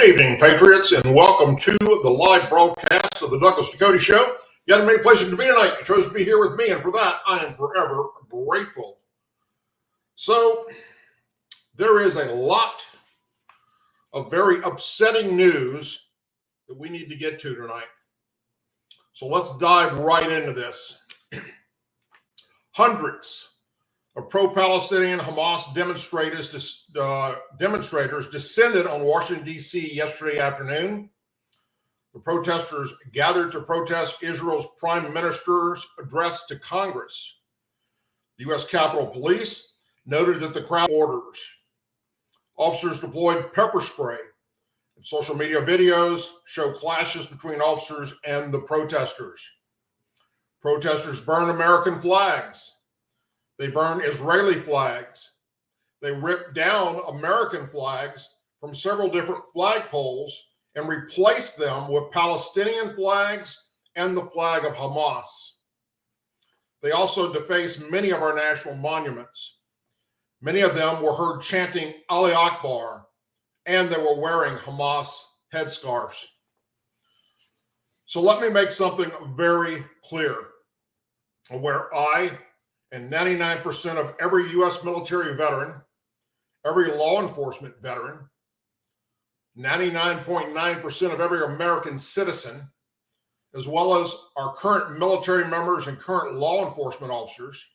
evening, Patriots, and welcome to the live broadcast of the Douglas Ducote Show. You had a many places to be tonight. You chose to be here with me, and for that, I am forever grateful. So, there is a lot of very upsetting news that we need to get to tonight. So let's dive right into this. Hundreds of pro-Palestinian Hamas demonstrators descended on Washington, D.C. yesterday afternoon. The protesters gathered to protest Israel's prime minister's address to Congress. The U.S. Capitol Police noted that the crowd orders. Officers deployed pepper spray, and social media videos show clashes between officers and the protesters. Protesters burned American flags. They burned Israeli flags. They ripped down American flags from several different flagpoles and replaced them with Palestinian flags and the flag of Hamas. They also defaced many of our national monuments. Many of them were heard chanting Ali Akbar, and they were wearing Hamas headscarves. So let me make something very clear. Where I and 99% of every U.S. military veteran, every law enforcement veteran, 99.9% of every American citizen, as well as our current military members and current law enforcement officers,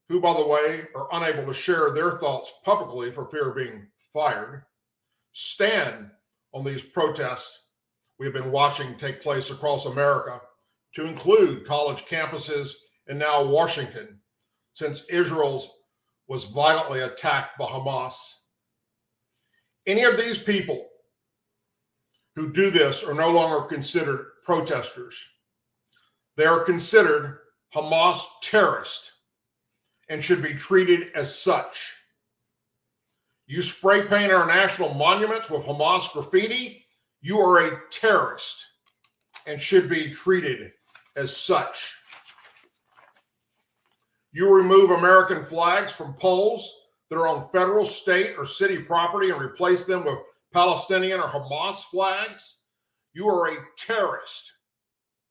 who, by the way, are unable to share their thoughts publicly for fear of being fired, stand on these protests we have been watching take place across America, to include college campuses and now Washington, since Israel was violently attacked by Hamas. Any of these people who do this are no longer considered protesters. They are considered Hamas terrorists and should be treated as such. You spray paint our national monuments with Hamas graffiti, you are a terrorist and should be treated as such. You remove American flags from poles that are on federal, state, or city property and replace them with Palestinian or Hamas flags, you are a terrorist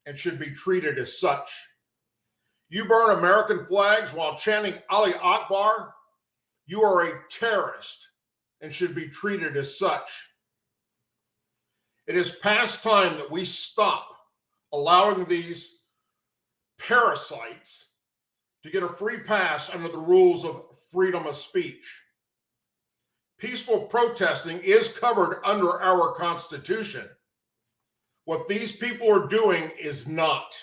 and should be treated as such. You burn American flags while chanting Ali Akbar, you are a terrorist and should be treated as such. It is past time that we stop allowing these parasites to get a free pass under the rules of freedom of speech. Peaceful protesting is covered under our Constitution. What these people are doing is not.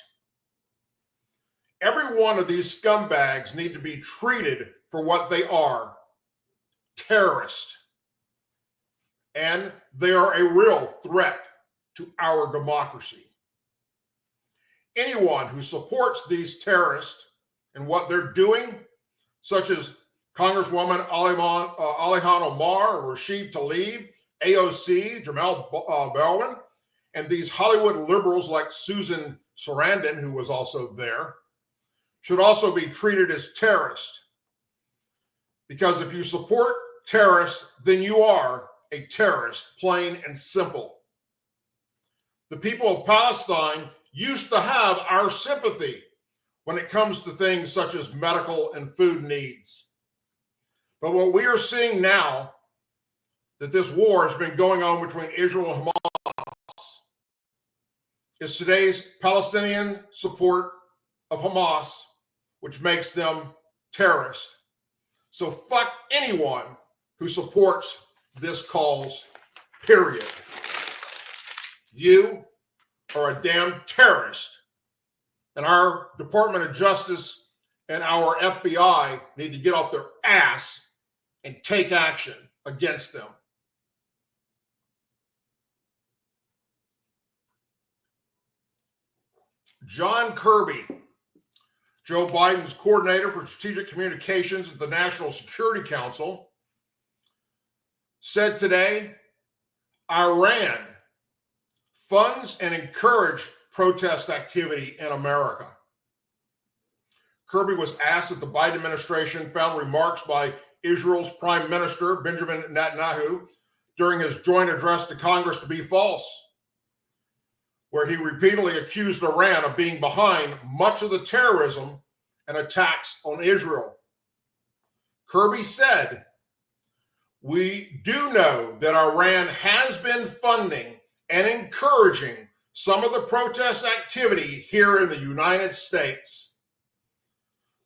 Every one of these scumbags need to be treated for what they are, terrorists. And they are a real threat to our democracy. Anyone who supports these terrorists and what they're doing, such as Congresswoman Alihan Omar, Rashid Tlaib, AOC, Jamal Bowman, and these Hollywood liberals like Susan Sarandon, who was also there, should also be treated as terrorists. Because if you support terrorists, then you are a terrorist, plain and simple. The people of Palestine used to have our sympathy when it comes to things such as medical and food needs. But what we are seeing now, that this war has been going on between Israel and Hamas, is today's Palestinian support of Hamas, which makes them terrorists. So fuck anyone who supports this cause, period. You are a damn terrorist. And our Department of Justice and our FBI need to get off their ass and take action against them. John Kirby, Joe Biden's coordinator for strategic communications at the National Security Council, said today, Iran funds and encourage protest activity in America. Kirby was asked if the Biden administration found remarks by Israel's Prime Minister Benjamin Netanyahu during his joint address to Congress to be false, where he repeatedly accused Iran of being behind much of the terrorism and attacks on Israel. Kirby said, "We do know that Iran has been funding and encouraging some of the protest activity here in the United States.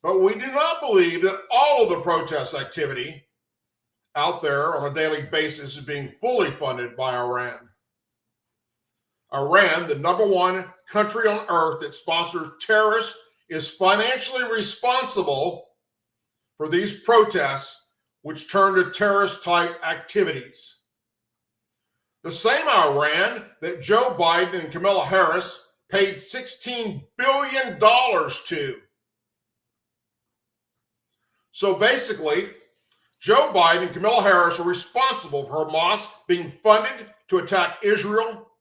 But we do not believe that all of the protest activity out there on a daily basis is being fully funded by Iran. Iran, the #1 country on earth that sponsors terrorists, is financially responsible for these protests, which turn to terrorist-type activities. The same Iran that Joe Biden and Kamala Harris paid $16 billion to. So basically, Joe Biden and Kamala Harris are responsible for Hamas being funded to attack Israel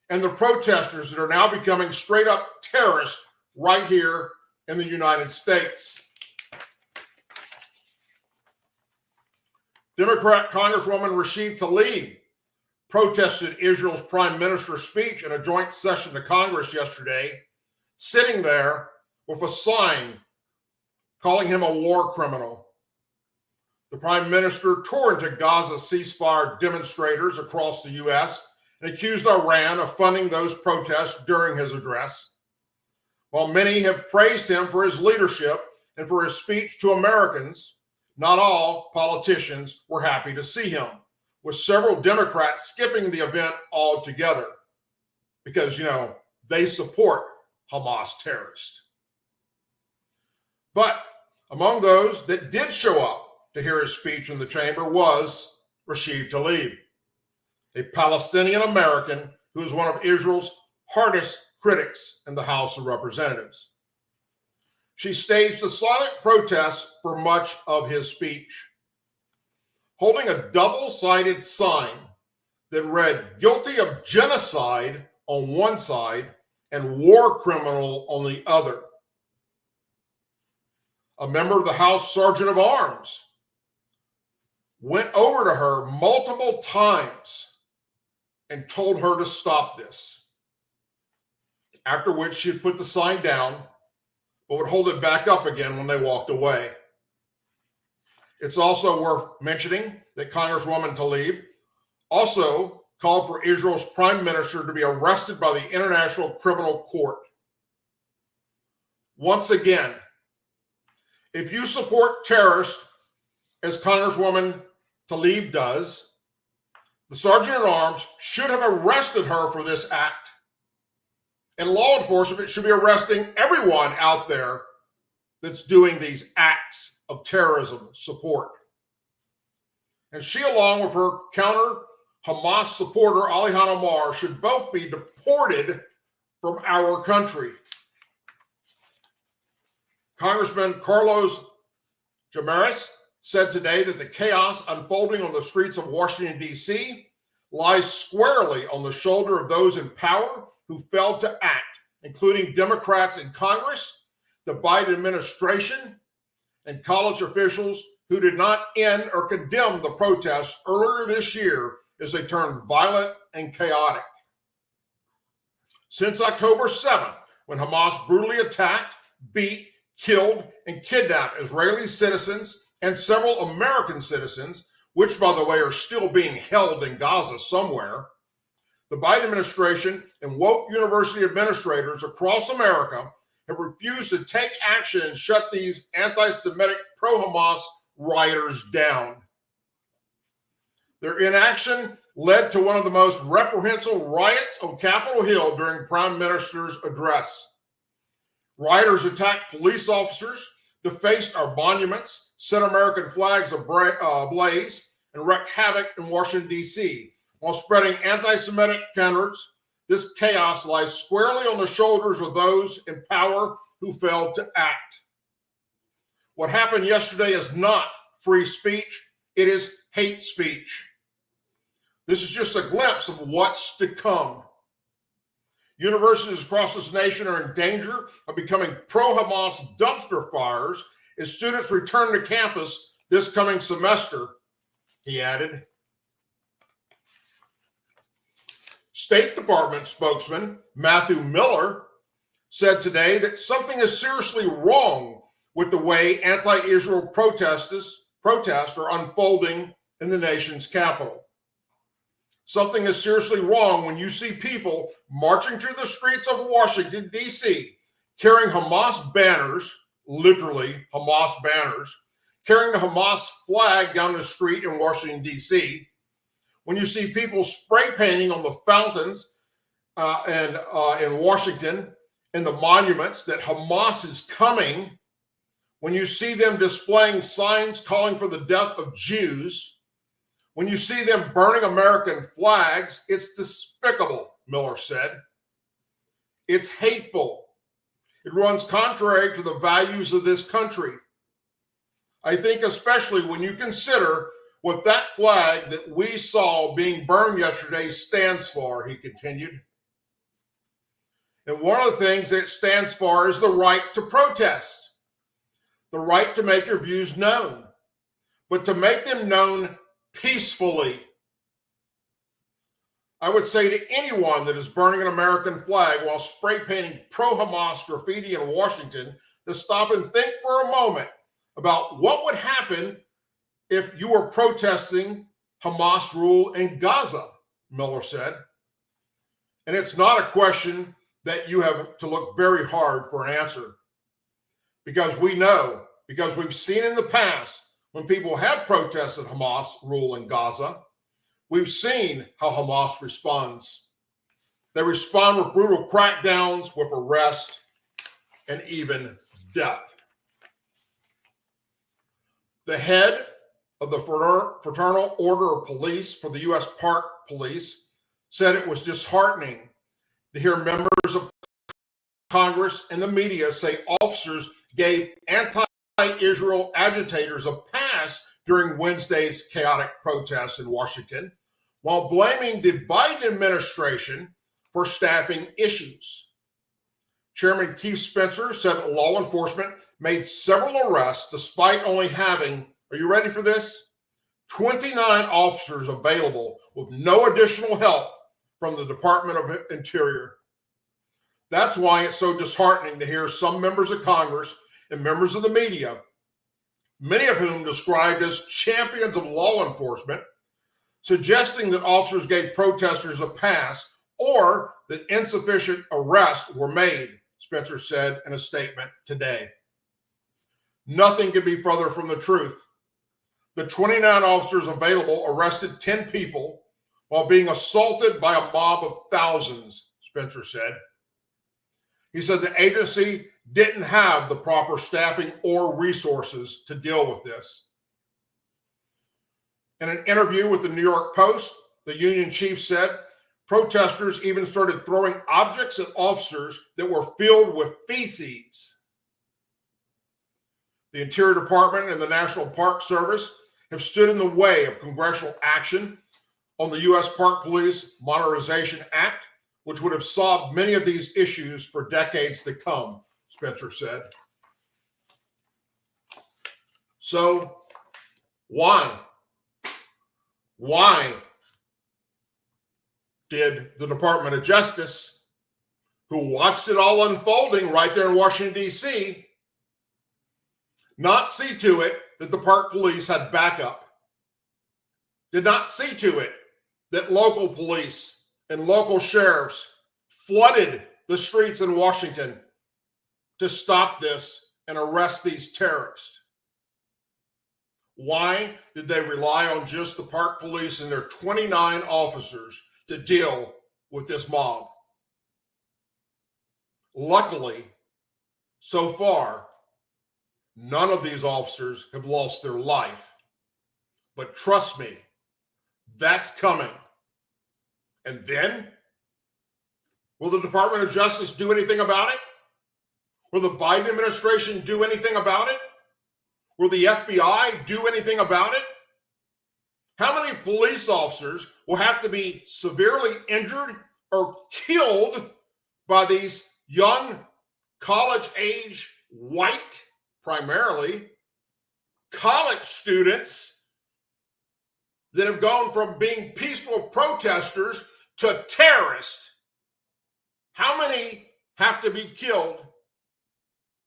and the protesters that are now becoming straight up terrorists right here in the United States. Democrat Congresswoman Rashid Tlaib protested Israel's prime minister's speech in a joint session to Congress yesterday, sitting there with a sign calling him a war criminal. The prime minister tore into Gaza ceasefire demonstrators across the U.S. and accused Iran of funding those protests during his address. While many have praised him for his leadership and for his speech to Americans, not all politicians were happy to see him, with several Democrats skipping the event altogether because, they support Hamas terrorists. But among those that did show up to hear his speech in the chamber was Rashid Tlaib, a Palestinian American who is one of Israel's hardest critics in the House of Representatives. She staged a silent protest for much of his speech, holding a double-sided sign that read "guilty of genocide" on one side and "war criminal" on the other. A member of the House Sergeant of Arms went over to her multiple times and told her to stop this, after which she'd put the sign down but would hold it back up again when they walked away. It's also worth mentioning that Congresswoman Tlaib also called for Israel's prime minister to be arrested by the International Criminal Court. Once again, if you support terrorists, as Congresswoman Tlaib does, the Sergeant at Arms should have arrested her for this act. And law enforcement should be arresting everyone out there that's doing these acts of terrorism support. And she, along with her counter-Hamas supporter, Alihan Omar, should both be deported from our country. Congressman Carlos Jamaris said today that the chaos unfolding on the streets of Washington, D.C. lies squarely on the shoulder of those in power who failed to act, including Democrats in Congress, the Biden administration, and college officials who did not end or condemn the protests earlier this year as they turned violent and chaotic. Since October 7th, when Hamas brutally attacked, beat, killed, and kidnapped Israeli citizens and several American citizens, which, by the way, are still being held in Gaza somewhere, the Biden administration and woke university administrators across America have refused to take action and shut these anti-Semitic pro-Hamas rioters down. Their inaction led to one of the most reprehensible riots on Capitol Hill during Prime Minister's address. Rioters attacked police officers, defaced our monuments, set American flags ablaze, and wreaked havoc in Washington, D.C., while spreading anti-Semitic canards. This chaos lies squarely on the shoulders of those in power who failed to act. What happened yesterday is not free speech, it is hate speech. This is just a glimpse of what's to come. Universities across this nation are in danger of becoming pro-Hamas dumpster fires as students return to campus this coming semester, he added. State Department spokesman Matthew Miller said today that something is seriously wrong with the way anti-Israel protests are unfolding in the nation's capital. Something is seriously wrong when you see people marching through the streets of Washington, D.C., carrying Hamas banners, literally Hamas banners, carrying the Hamas flag down the street in Washington, D.C., when you see people spray painting on the fountains in Washington and the monuments that Hamas is coming, when you see them displaying signs calling for the death of Jews, when you see them burning American flags, it's despicable, Miller said. It's hateful. It runs contrary to the values of this country. I think especially when you consider what that flag that we saw being burned yesterday stands for, he continued. And one of the things that it stands for is the right to protest, the right to make your views known, but to make them known peacefully. I would say to anyone that is burning an American flag while spray painting pro-Hamas graffiti in Washington to stop and think for a moment about what would happen if you were protesting Hamas rule in Gaza, Miller said. And it's not a question that you have to look very hard for an answer, because we know, because we've seen in the past when people have protested Hamas rule in Gaza, we've seen how Hamas responds. They respond with brutal crackdowns, with arrest, and even death. The head of the Fraternal Order of Police for the U.S. Park Police said it was disheartening to hear members of Congress and the media say officers gave anti-Israel agitators a pass during Wednesday's chaotic protests in Washington, while blaming the Biden administration for staffing issues. Chairman Keith Spencer said law enforcement made several arrests despite only having, are you ready for this? 29 officers available with no additional help from the Department of Interior. That's why it's so disheartening to hear some members of Congress and members of the media, many of whom described as champions of law enforcement, suggesting that officers gave protesters a pass or that insufficient arrests were made, Spencer said in a statement today. Nothing could be further from the truth. The 29 officers available arrested 10 people while being assaulted by a mob of thousands, Spencer said. He said the agency didn't have the proper staffing or resources to deal with this. In an interview with the New York Post, the union chief said protesters even started throwing objects at officers that were filled with feces. The Interior Department and the National Park Service have stood in the way of congressional action on the U.S. Park Police Modernization Act, which would have solved many of these issues for decades to come, Spencer said. So, why did the Department of Justice, who watched it all unfolding right there in Washington, D.C., not see to it that the park police had backup? Did not see to it that local police and local sheriffs flooded the streets in Washington to stop this and arrest these terrorists? Why did they rely on just the park police and their 29 officers to deal with this mob? Luckily, so far, none of these officers have lost their life. But trust me, that's coming. And then, will the Department of Justice do anything about it? Will the Biden administration do anything about it? Will the FBI do anything about it? How many police officers will have to be severely injured or killed by these young, college-age, white, primarily, college students that have gone from being peaceful protesters to terrorist, how many have to be killed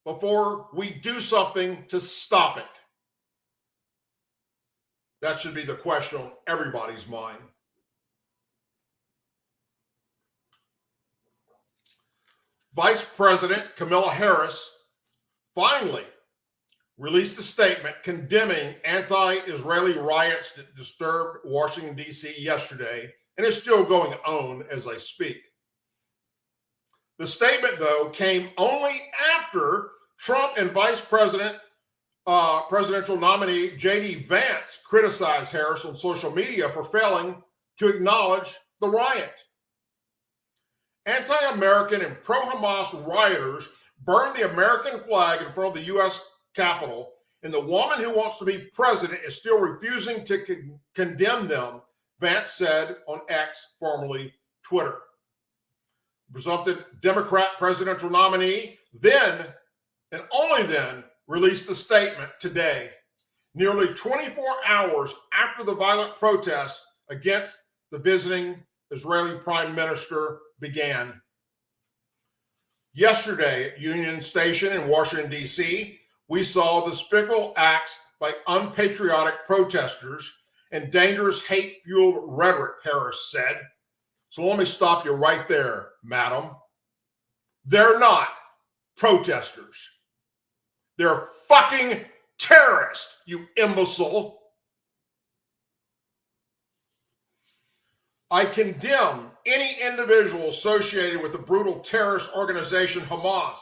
before we do something to stop it? That should be the question on everybody's mind. Vice President Kamala Harris finally released a statement condemning anti-Israeli riots that disturbed Washington, D.C. yesterday, and is still going on as I speak. The statement, though, came only after Trump and Vice President, presidential nominee J.D. Vance criticized Harris on social media for failing to acknowledge the riot. Anti-American and pro-Hamas rioters burned the American flag in front of the U.S. Capitol, and the woman who wants to be president is still refusing to condemn them, Vance said on X, formerly Twitter. The presumptive Democrat presidential nominee then, and only then, released a statement today, nearly 24 hours after the violent protests against the visiting Israeli prime minister began. Yesterday at Union Station in Washington, D.C., we saw despicable acts by unpatriotic protesters and dangerous hate-fueled rhetoric, Harris said. So let me stop you right there, madam. They're not protesters. They're fucking terrorists, you imbecile. I condemn any individual associated with the brutal terrorist organization Hamas,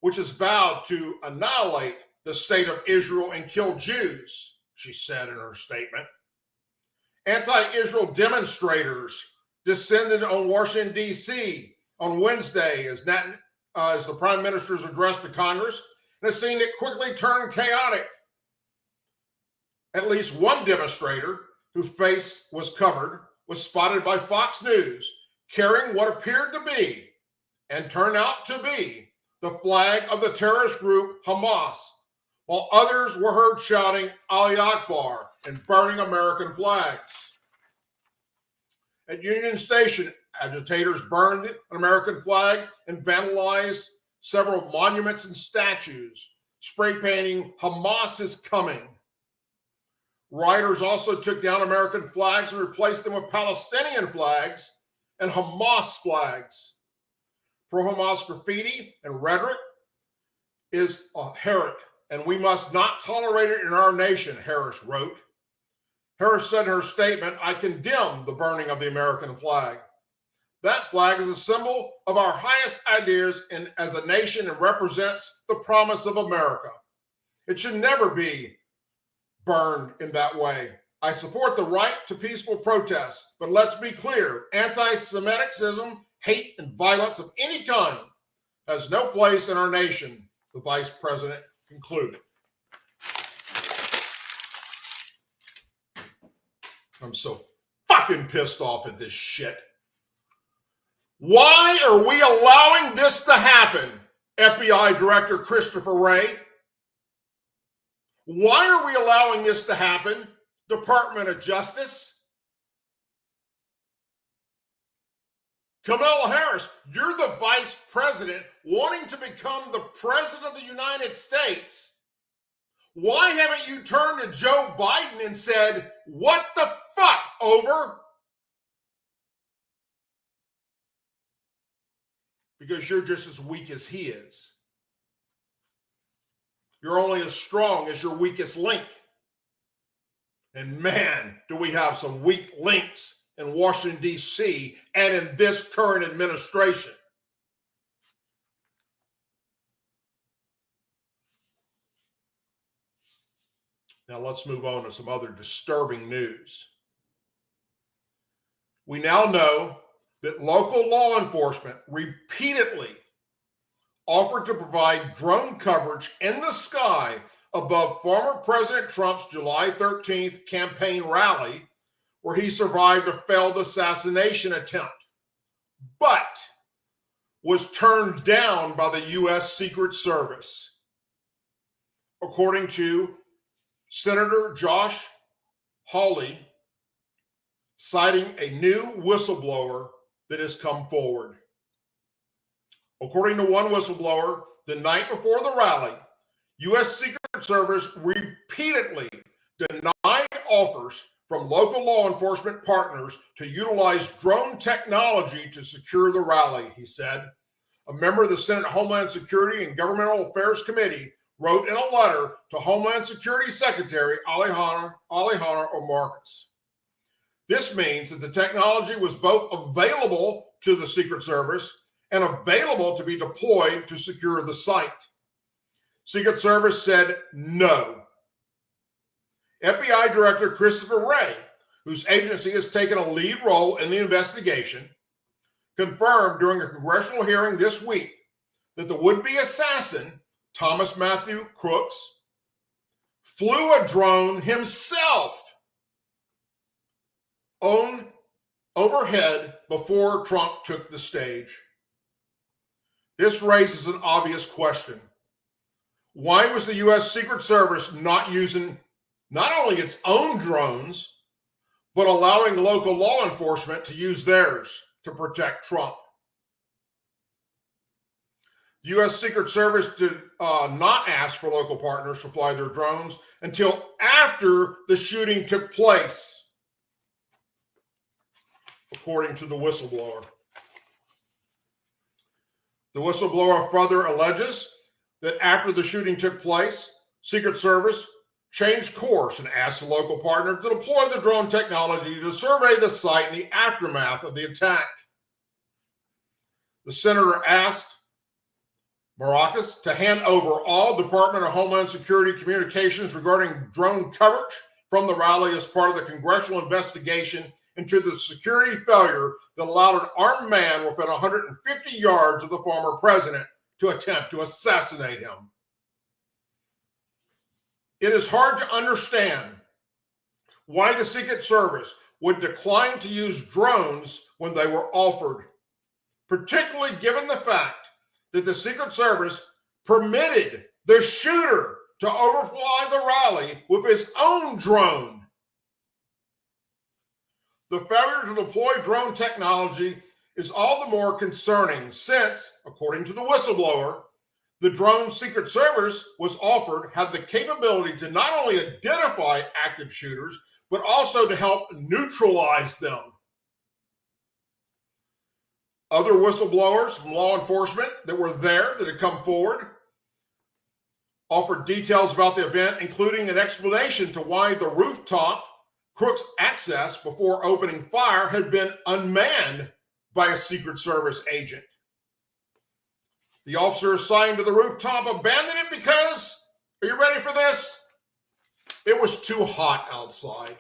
which has vowed to annihilate the state of Israel and kill Jews, she said in her statement. Anti-Israel demonstrators descended on Washington, D.C. on Wednesday as the prime minister's address to Congress, and has seen it quickly turn chaotic. At least one demonstrator whose face was covered was spotted by Fox News carrying what appeared to be, and turned out to be, the flag of the terrorist group Hamas, while others were heard shouting Ali Akbar and burning American flags. At Union Station, agitators burned an American flag and vandalized several monuments and statues, spray painting "Hamas is coming." Rioters also took down American flags and replaced them with Palestinian flags and Hamas flags. Pro-Hamas graffiti and rhetoric is inherent, and we must not tolerate it in our nation, Harris wrote. Harris said in her statement, "I condemn the burning of the American flag. That flag is a symbol of our highest ideas and as a nation and represents the promise of America. It should never be burned in that way. I support the right to peaceful protest, but let's be clear, anti-Semitism, hate, and violence of any kind has no place in our nation," the vice president concluded. I'm so fucking pissed off at this shit. Why are we allowing this to happen, FBI Director Christopher Wray? Why are we allowing this to happen, Department of Justice? Kamala Harris, you're the vice president wanting to become the president of the United States. Why haven't you turned to Joe Biden and said, "What the fuck, over"? Because you're just as weak as he is. You're only as strong as your weakest link. And man, do we have some weak links in Washington, D.C. and in this current administration. Now let's move on to some other disturbing news. We now know that local law enforcement repeatedly offered to provide drone coverage in the sky above former President Trump's July 13th campaign rally, where he survived a failed assassination attempt, but was turned down by the U.S. Secret Service. According to Senator Josh Hawley, citing a new whistleblower that has come forward. According to one whistleblower, the night before the rally, U.S. Secret Service repeatedly denied offers from local law enforcement partners to utilize drone technology to secure the rally, he said. A member of the Senate Homeland Security and Governmental Affairs Committee wrote in a letter to Homeland Security Secretary Alejandro Mayorkas. This means that the technology was both available to the Secret Service and available to be deployed to secure the site. Secret Service said no. FBI Director Christopher Wray, whose agency has taken a lead role in the investigation, confirmed during a congressional hearing this week that the would-be assassin, Thomas Matthew Crooks, flew a drone himself overhead before Trump took the stage. This raises an obvious question. Why was the U.S. Secret Service not using not only its own drones, but allowing local law enforcement to use theirs to protect Trump? The U.S. Secret Service did not ask for local partners to fly their drones until after the shooting took place, according to the whistleblower. The whistleblower further alleges that after the shooting took place, Secret Service changed course and asked the local partner to deploy the drone technology to survey the site in the aftermath of the attack. The senator asked Mayorkas to hand over all Department of Homeland Security communications regarding drone coverage from the rally as part of the congressional investigation into the security failure that allowed an armed man within 150 yards of the former president to attempt to assassinate him. It is hard to understand why the Secret Service would decline to use drones when they were offered, particularly given the fact that the Secret Service permitted the shooter to overfly the rally with his own drone. The failure to deploy drone technology is all the more concerning since, according to the whistleblower, the drone Secret Service was offered had the capability to not only identify active shooters, but also to help neutralize them. Other whistleblowers from law enforcement that were there that had come forward offered details about the event, including an explanation to why the rooftop Crooks' access before opening fire had been unmanned by a Secret Service agent. The officer assigned to the rooftop abandoned it because, are you ready for this? It was too hot outside.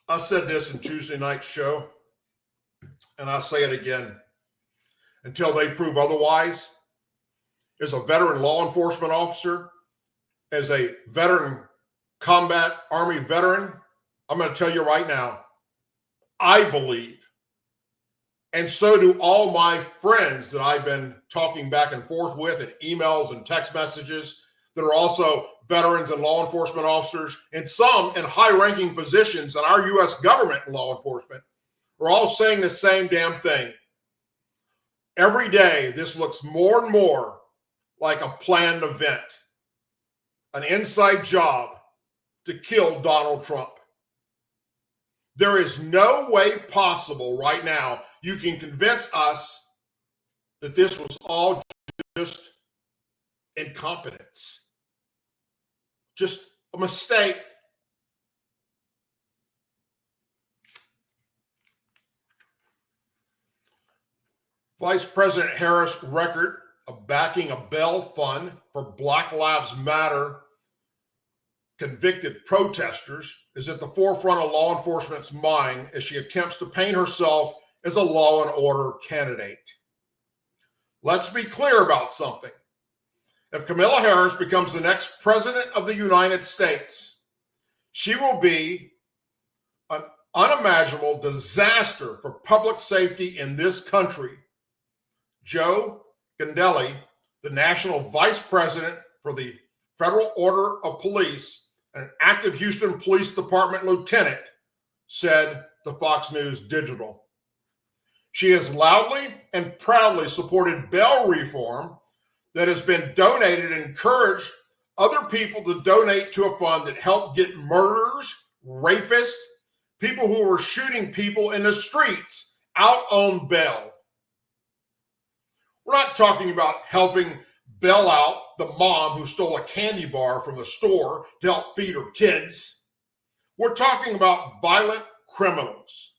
I said this in Tuesday night's show, and I'll say it again. Until they prove otherwise, as a veteran law enforcement officer, as a veteran combat Army veteran, I'm going to tell you right now, I believe, and so do all my friends that I've been talking back and forth with in emails and text messages that are also veterans and law enforcement officers, and some in high-ranking positions in our U.S. government and law enforcement, are all saying the same damn thing. Every day, this looks more and more like a planned event, an inside job to kill Donald Trump. There is no way possible right now you can convince us that this was all just incompetence, just a mistake. Vice President Harris' record of backing a bail fund for Black Lives Matter convicted protesters is at the forefront of law enforcement's mind as she attempts to paint herself as a law and order candidate. Let's be clear about something. If Kamala Harris becomes the next president of the United States, she will be an unimaginable disaster for public safety in this country. Joe Gondelli the national vice president for the Federal Order of Police and an active Houston Police Department lieutenant, said to Fox News Digital. She has loudly and proudly supported bail reform that has been donated and encouraged other people to donate to a fund that helped get murderers, rapists, people who were shooting people in the streets out on bail. We're not talking about helping bail out the mom who stole a candy bar from the store to help feed her kids. We're talking about violent criminals.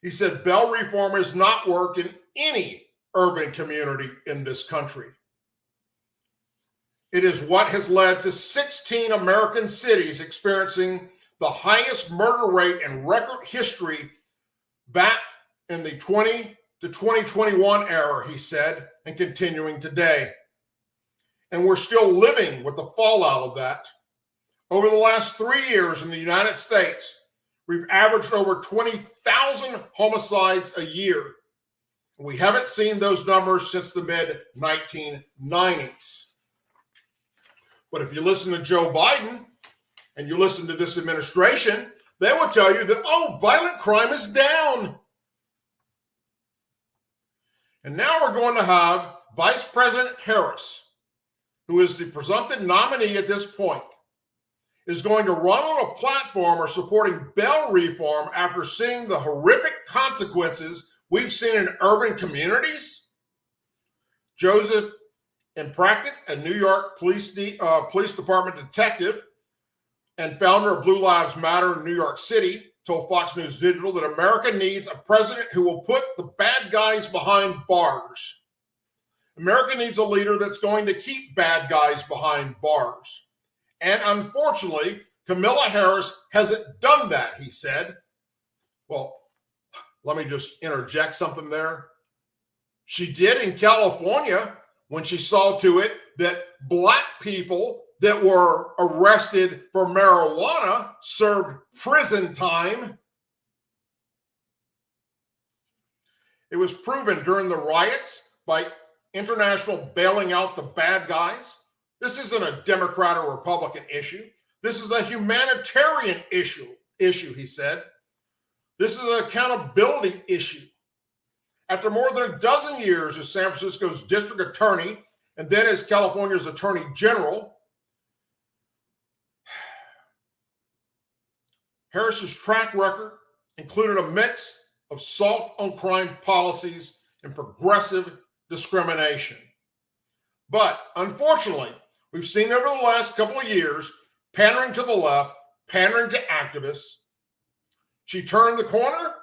He said bail reform has not worked in any urban community in this country. It is what has led to 16 American cities experiencing the highest murder rate in record history back in the 20 to 2021 era, he said, and continuing today. And we're still living with the fallout of that. Over the last 3 years in the United States, we've averaged over 20,000 homicides a year. We haven't seen those numbers since the mid-1990s. But if you listen to Joe Biden and you listen to this administration, they will tell you that, oh, violent crime is down. And now we're going to have Vice President Harris, who is the presumptive nominee at this point, is going to run on a platform or supporting bail reform after seeing the horrific consequences we've seen in urban communities. Joseph Impractic, a New York Police Department detective and founder of Blue Lives Matter in New York City, told Fox News Digital that America needs a president who will put the bad guys behind bars. America needs a leader that's going to keep bad guys behind bars. And unfortunately, Kamala Harris hasn't done that, he said. Well, let me just interject something there. She did in California when she saw to it that black people that were arrested for marijuana served prison time. It was proven during the riots by international bailing out the bad guys. This isn't a Democrat or Republican issue. This is a humanitarian issue, he said. This is an accountability issue. After more than a dozen years as San Francisco's district attorney and then as California's attorney general, Harris's track record included a mix of soft-on-crime policies and progressive discrimination. But unfortunately, we've seen over the last couple of years pandering to the left, pandering to activists. She turned the corner.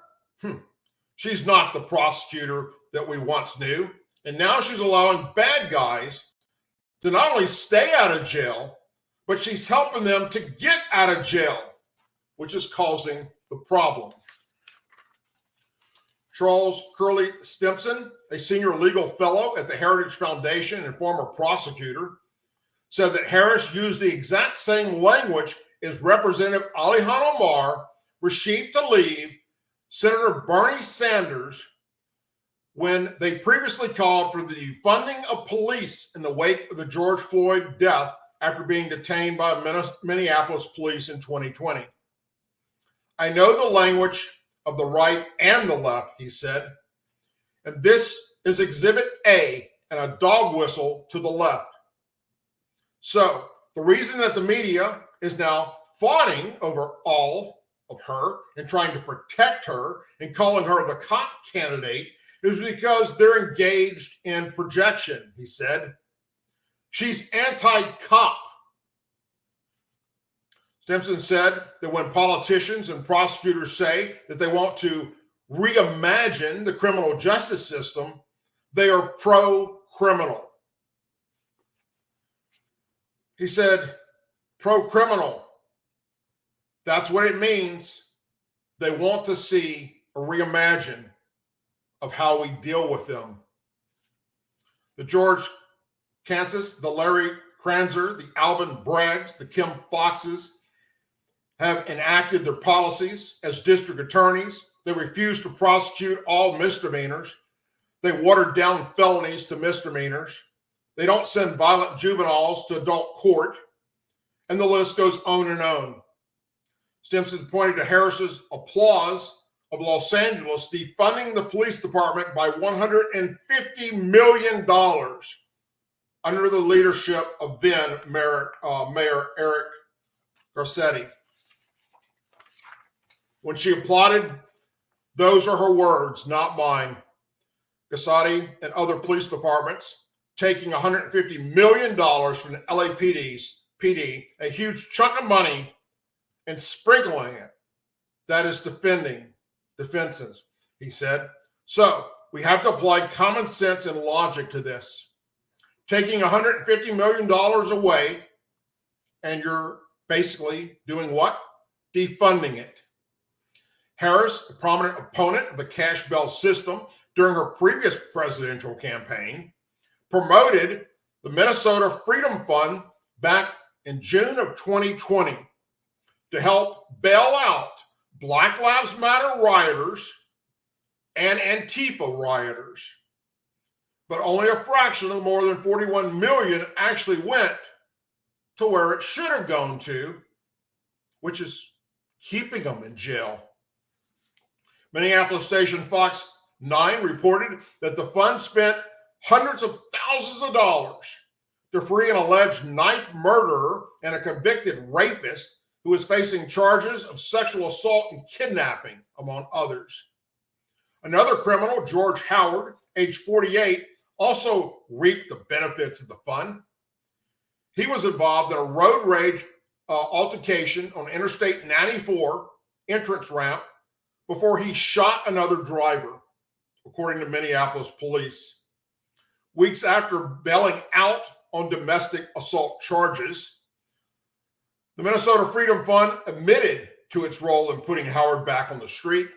She's not the prosecutor that we once knew. And now she's allowing bad guys to not only stay out of jail, but she's helping them to get out of jail, which is causing the problem. Charles Curley Stimson, a senior legal fellow at the Heritage Foundation and former prosecutor, said that Harris used the exact same language as Representative Ilhan Omar, Rashid Tlaib, Senator Bernie Sanders, when they previously called for the defunding of police in the wake of the George Floyd death after being detained by Minneapolis police in 2020. I know the language of the right and the left, he said, and this is Exhibit A and a dog whistle to the left. So the reason that the media is now fawning over all of her and trying to protect her and calling her the cop candidate is because they're engaged in projection, he said. She's anti-cop. Stimson said that when politicians and prosecutors say that they want to reimagine the criminal justice system, they are pro-criminal. He said, pro-criminal. That's what it means. They want to see a reimagine of how we deal with them. The George Kansas, the Larry Kranzer, the Alvin Braggs, the Kim Foxes have enacted their policies as district attorneys. They refuse to prosecute all misdemeanors. They watered down felonies to misdemeanors. They don't send violent juveniles to adult court. And the list goes on and on. Stimson pointed to Harris's applause of Los Angeles defunding the police department by $150 million under the leadership of then Mayor Eric Garcetti. When she applauded, those are her words, not mine. Garcetti and other police departments taking $150 million from the LAPD, a huge chunk of money, and sprinkling it. That is defenses, he said. So we have to apply common sense and logic to this. Taking $150 million away, and you're basically doing what? Defunding it. Harris, a prominent opponent of the cash bail system during her previous presidential campaign, promoted the Minnesota Freedom Fund back in June of 2020 to help bail out Black Lives Matter rioters and Antifa rioters. But only a fraction of the more than 41 million actually went to where it should have gone to, which is keeping them in jail. Minneapolis station Fox 9 reported that the fund spent hundreds of thousands of dollars to free an alleged knife murderer and a convicted rapist who is facing charges of sexual assault and kidnapping, among others. Another criminal, George Howard, age 48, also reaped the benefits of the fund. He was involved in a road rage altercation on Interstate 94 entrance ramp before he shot another driver, according to Minneapolis police. Weeks after bailing out on domestic assault charges, the Minnesota Freedom Fund admitted to its role in putting Howard back on the street.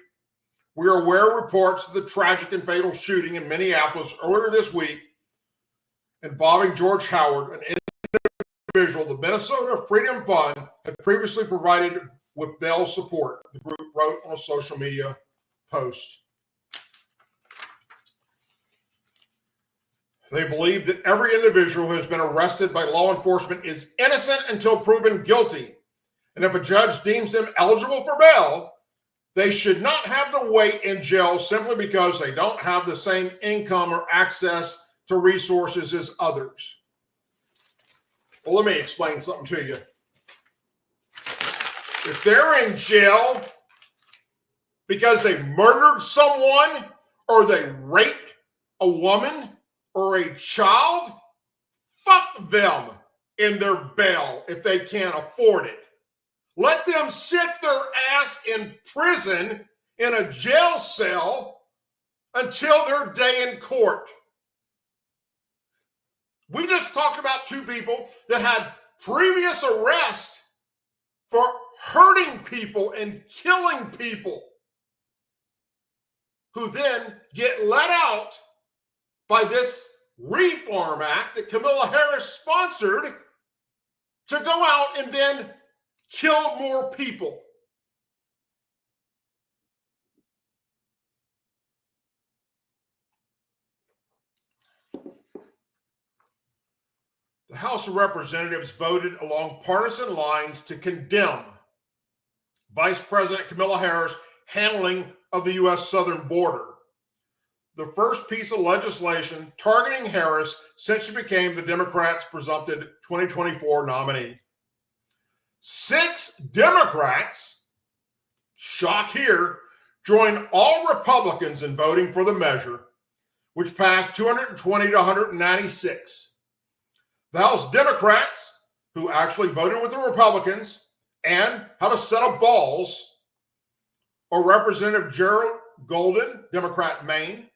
We are aware of reports of the tragic and fatal shooting in Minneapolis earlier this week involving George Howard, an individual the Minnesota Freedom Fund had previously provided with bail support, the group wrote on a social media post. They believe that every individual who has been arrested by law enforcement is innocent until proven guilty. And if a judge deems them eligible for bail, they should not have to wait in jail simply because they don't have the same income or access to resources as others. Well, let me explain something to you. If they're in jail because they murdered someone or they raped a woman or a child, fuck them in their bail if they can't afford it. Let them sit their ass in prison in a jail cell until their day in court. We just talked about two people that had previous arrest for hurting people and killing people, who then get let out by this Reform Act that Kamala Harris sponsored to go out and then kill more people. The House of Representatives voted along partisan lines to condemn Vice President Kamala Harris' handling of the U.S. southern border, the first piece of legislation targeting Harris since she became the Democrats' presumptive 2024 nominee. 6 Democrats, shock here, joined all Republicans in voting for the measure, which passed 220 to 196. The House Democrats, who actually voted with the Republicans and have a set of balls, are Representative Gerald Golden, Democrat, Maine;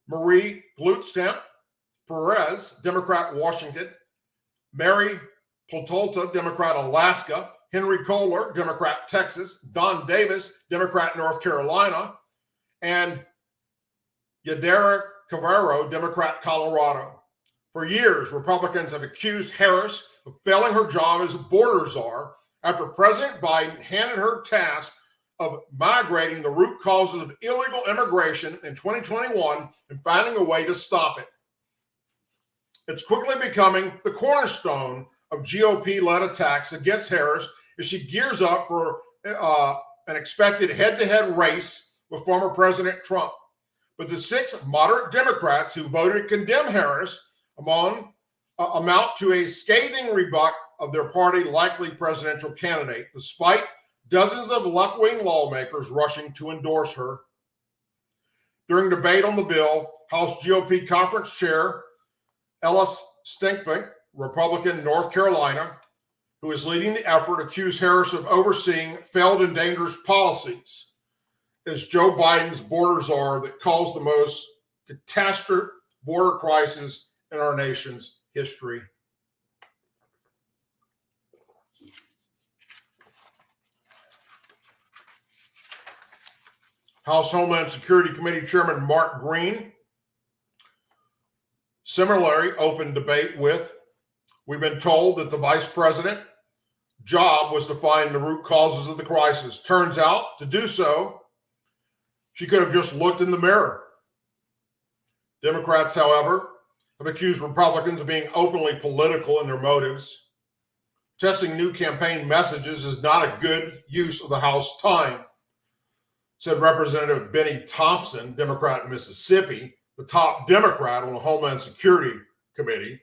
Marie Gluckstamp Perez, Democrat, Washington; Mary Potolta, Democrat, Alaska; Henry Kohler, Democrat, Texas; Don Davis, Democrat, North Carolina; and Yadira Cabrero, Democrat, Colorado. For years, Republicans have accused Harris of failing her job as a border czar after President Biden handed her task of migrating the root causes of illegal immigration in 2021 and finding a way to stop it. It's quickly becoming the cornerstone of GOP-led attacks against Harris as she gears up for an expected head-to-head race with former President Trump. But the 6 moderate Democrats who voted to condemn Harris amount to a scathing rebuke of their party's likely presidential candidate, despite dozens of left-wing lawmakers rushing to endorse her. During debate on the bill, House GOP Conference Chair Ellis Stinkvink, Republican, North Carolina, who is leading the effort, accused Harris of overseeing failed and dangerous policies as Joe Biden's border czar that caused the most catastrophic border crisis in our nation's history. House Homeland Security Committee Chairman Mark Green similarly opened debate with, "We've been told that the vice president's job was to find the root causes of the crisis. Turns out, to do so, she could have just looked in the mirror." Democrats, however, have accused Republicans of being openly political in their motives. Testing new campaign messages is not a good use of the House time, said Representative Benny Thompson, Democrat in Mississippi, the top Democrat on the Homeland Security Committee.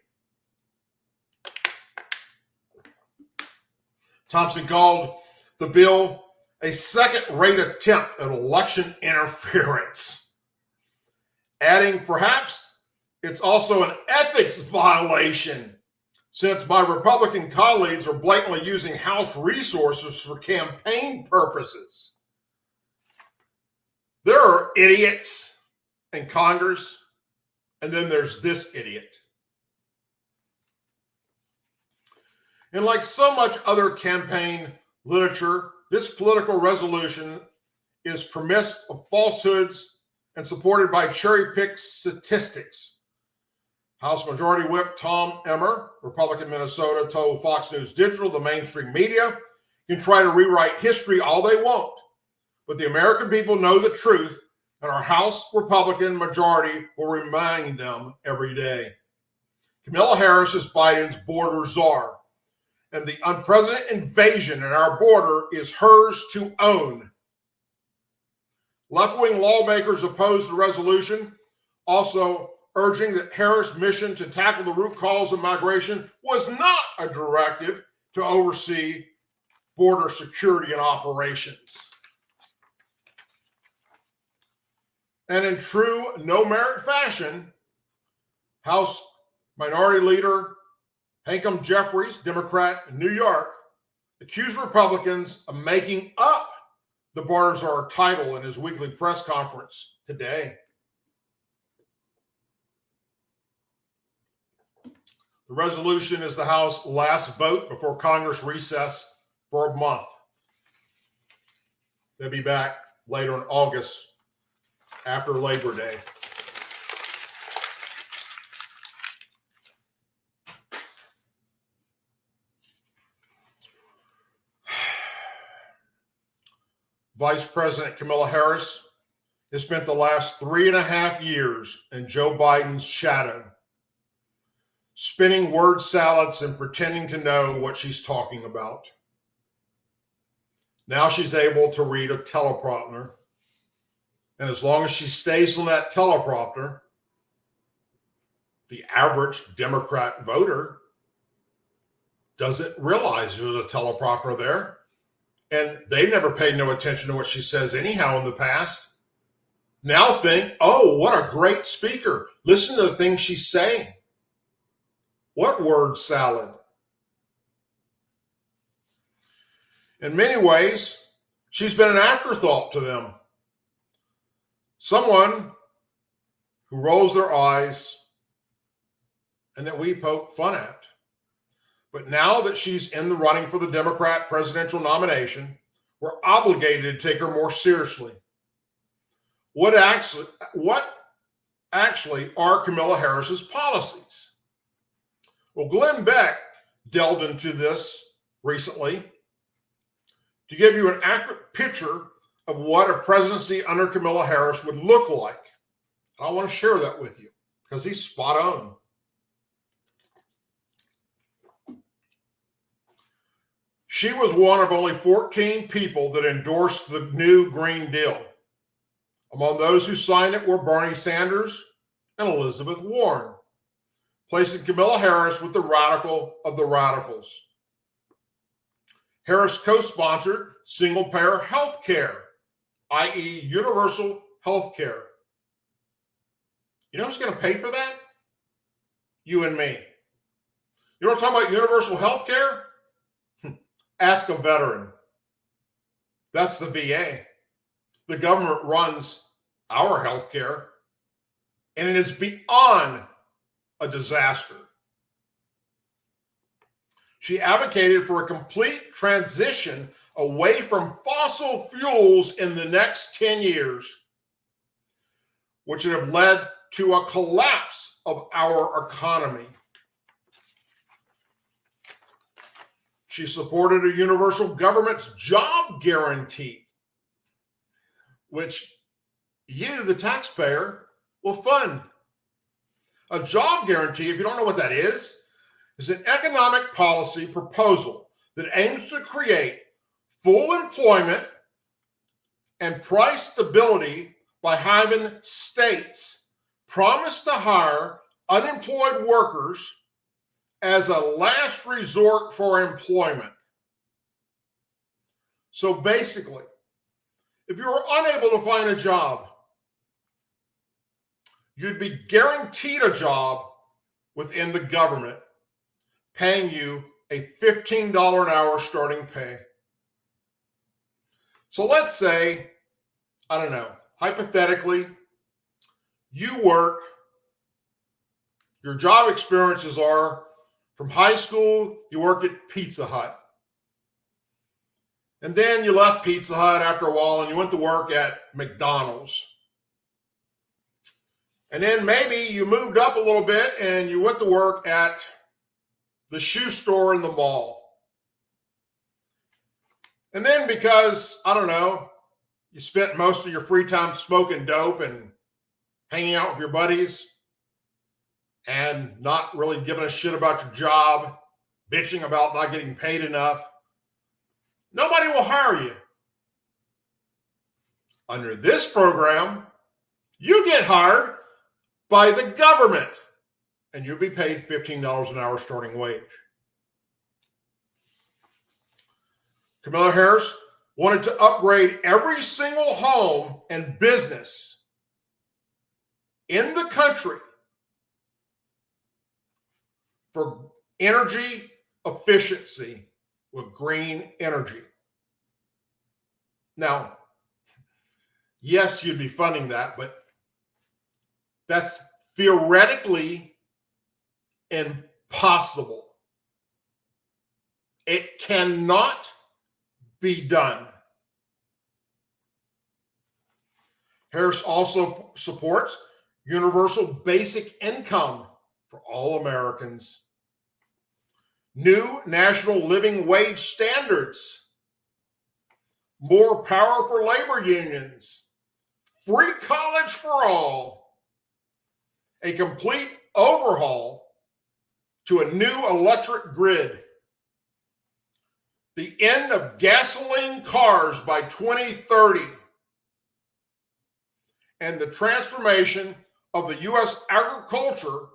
Thompson called the bill a second-rate attempt at election interference, adding, "Perhaps it's also an ethics violation, since my Republican colleagues are blatantly using House resources for campaign purposes." There are idiots in Congress, and then there's this idiot. And like so much other campaign literature, this political resolution is premised of falsehoods and supported by cherry-picked statistics. House Majority Whip Tom Emmer, Republican Minnesota, told Fox News Digital, the mainstream media can try to rewrite history all they want, but the American people know the truth, and our House Republican majority will remind them every day. Kamala Harris is Biden's border czar, and the unprecedented invasion at our border is hers to own. Left-wing lawmakers opposed the resolution, also urging that Harris' mission to tackle the root cause of migration was not a directive to oversee border security and operations. And in true no-merit fashion, House Minority Leader Hakeem Jeffries, Democrat in New York, accused Republicans of making up the border czar title in his weekly press conference today. The resolution is the House's last vote before Congress recess for a month. They'll be back later in August after Labor Day. Vice President Kamala Harris has spent the last 3.5 years in Joe Biden's shadow, spinning word salads and pretending to know what she's talking about. Now she's able to read a teleprompter, and as long as she stays on that teleprompter, the average Democrat voter doesn't realize there's a teleprompter there. And they never paid no attention to what she says anyhow in the past. Now think, oh, what a great speaker. Listen to the things she's saying. What word salad? In many ways, she's been an afterthought to them. Someone who rolls their eyes and that we poke fun at. But now that she's in the running for the Democrat presidential nomination, we're obligated to take her more seriously. What actually are Kamala Harris's policies? Well, Glenn Beck delved into this recently to give you an accurate picture of what a presidency under Kamala Harris would look like. I want to share that with you because he's spot on. She was one of only 14 people that endorsed the new Green Deal. Among those who signed it were Bernie Sanders and Elizabeth Warren, placing Kamala Harris with the radical of the radicals. Harris co-sponsored single-payer health care, i.e. universal health care. You know who's going to pay for that? You and me. You know what I'm talking about, universal health care? Ask a veteran. That's the VA. The government runs our health care, and it is beyond a disaster. She advocated for a complete transition away from fossil fuels in the next 10 years, which would have led to a collapse of our economy. She supported a universal government's job guarantee, which you, the taxpayer, will fund. A job guarantee, if you don't know what that is an economic policy proposal that aims to create full employment and price stability by having states promise to hire unemployed workers as a last resort for employment. So basically, if you were unable to find a job, you'd be guaranteed a job within the government, paying you a $15 an hour starting pay. So let's say, I don't know, hypothetically, you work, your job experiences are from high school, you worked at Pizza Hut. And then you left Pizza Hut after a while and you went to work at McDonald's. And then maybe you moved up a little bit and you went to work at the shoe store in the mall. And then because, I don't know, you spent most of your free time smoking dope and hanging out with your buddies and not really giving a shit about your job, bitching about not getting paid enough, nobody will hire you. Under this program, you get hired by the government and you'll be paid $15 an hour starting wage. Kamala Harris wanted to upgrade every single home and business in the country for energy efficiency with green energy. Now, yes, you'd be funding that, but that's theoretically impossible. It cannot be done. Harris also supports universal basic income for all Americans, new national living wage standards, more power for labor unions, free college for all, a complete overhaul to a new electric grid, the end of gasoline cars by 2030, and the transformation of the U.S. agriculture,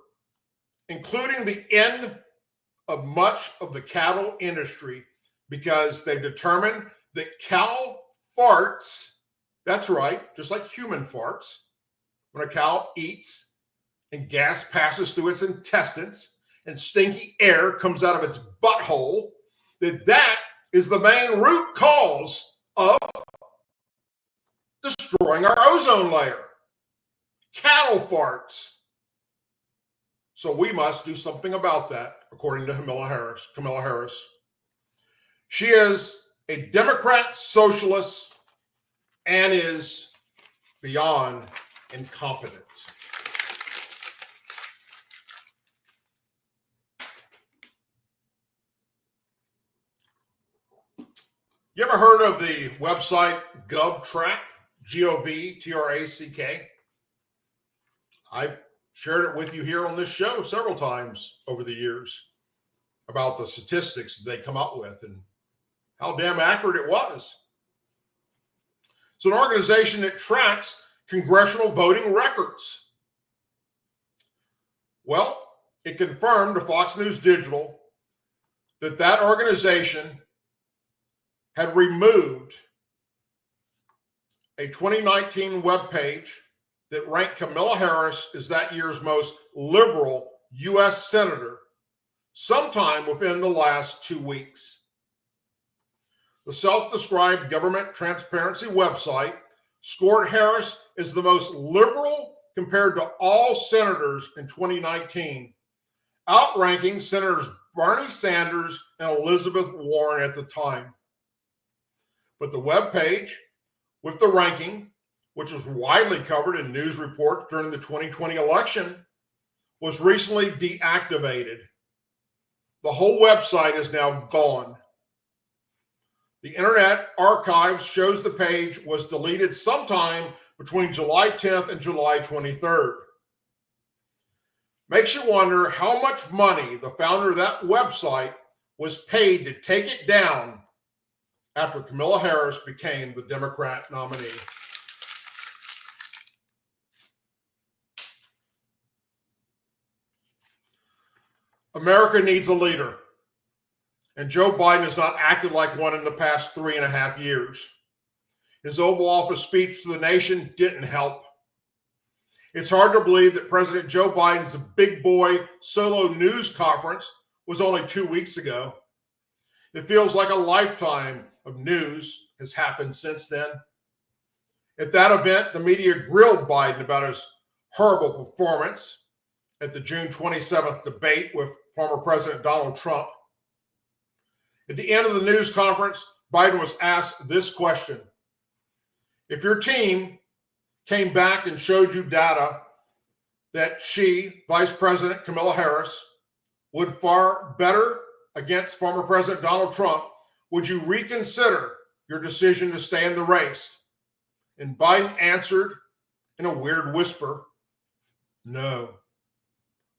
including the end of much of the cattle industry, because they've determined that cow farts, that's right, just like human farts, when a cow eats and gas passes through its intestines and stinky air comes out of its butthole, that is the main root cause of destroying our ozone layer. Cattle farts. So we must do something about that, according to Kamala Harris. She is a Democrat socialist and is beyond incompetent. You ever heard of the website GovTrack? GovTrack? I've shared it with you here on this show several times over the years about the statistics they come up with and how damn accurate it was. It's an organization that tracks congressional voting records. Well, it confirmed to Fox News Digital that that organization had removed a 2019 webpage that ranked Kamala Harris as that year's most liberal U.S. senator sometime within the last 2 weeks. The self-described government transparency website scored Harris as the most liberal compared to all senators in 2019, outranking Senators Bernie Sanders and Elizabeth Warren at the time. But the webpage with the ranking, which was widely covered in news reports during the 2020 election, was recently deactivated. The whole website is now gone. The Internet Archive shows the page was deleted sometime between July 10th and July 23rd. Makes you wonder how much money the founder of that website was paid to take it down after Kamala Harris became the Democrat nominee. America needs a leader, and Joe Biden has not acted like one in the past 3.5 years. His Oval Office speech to the nation didn't help. It's hard to believe that President Joe Biden's big boy solo news conference was only 2 weeks ago. It feels like a lifetime of news has happened since then. At that event, the media grilled Biden about his horrible performance at the June 27th debate with former President Donald Trump. At the end of the news conference, Biden was asked this question: if your team came back and showed you data that she, Vice President Kamala Harris, would far better against former President Donald Trump, would you reconsider your decision to stay in the race? And Biden answered in a weird whisper, no,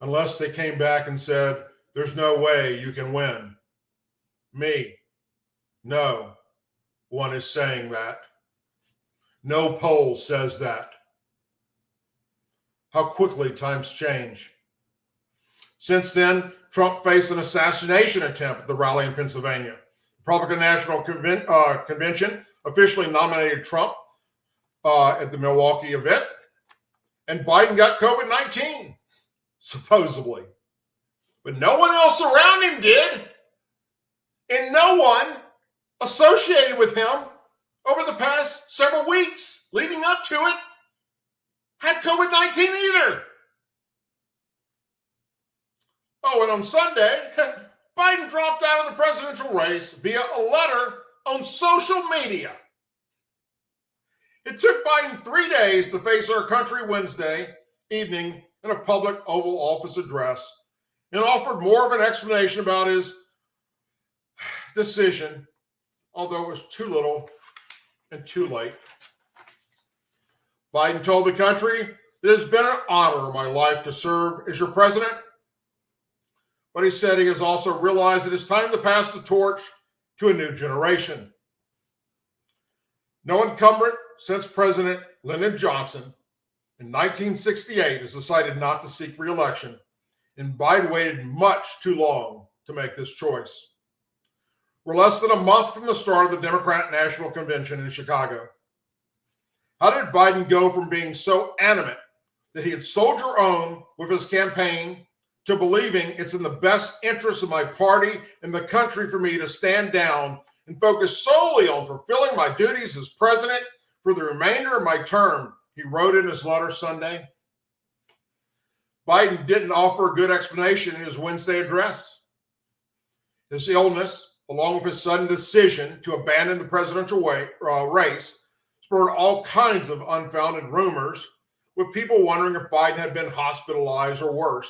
unless they came back and said, there's no way you can win. Me, no one is saying that. No poll says that. How quickly times change. Since then, Trump faced an assassination attempt at the rally in Pennsylvania. The Republican National Convention officially nominated Trump at the Milwaukee event, and Biden got COVID-19, supposedly. But no one else around him did, and no one associated with him over the past several weeks leading up to it had COVID-19 either. Oh, and on Sunday, Biden dropped out of the presidential race via a letter on social media. It took Biden 3 days to face our country Wednesday evening in a public Oval Office address and offered more of an explanation about his decision, although it was too little and too late. Biden told the country, it has been an honor in my life to serve as your president. But he said he has also realized it is time to pass the torch to a new generation. No incumbent since President Lyndon Johnson in 1968 has decided not to seek re-election, and Biden waited much too long to make this choice. We're less than a month from the start of the Democrat National Convention in Chicago. How did Biden go from being so adamant that he had soldier on with his campaign to believing it's in the best interest of my party and the country for me to stand down and focus solely on fulfilling my duties as president for the remainder of my term, he wrote in his letter Sunday? Biden didn't offer a good explanation in his Wednesday address. His illness, along with his sudden decision to abandon the presidential race, spurred all kinds of unfounded rumors, with people wondering if Biden had been hospitalized or worse.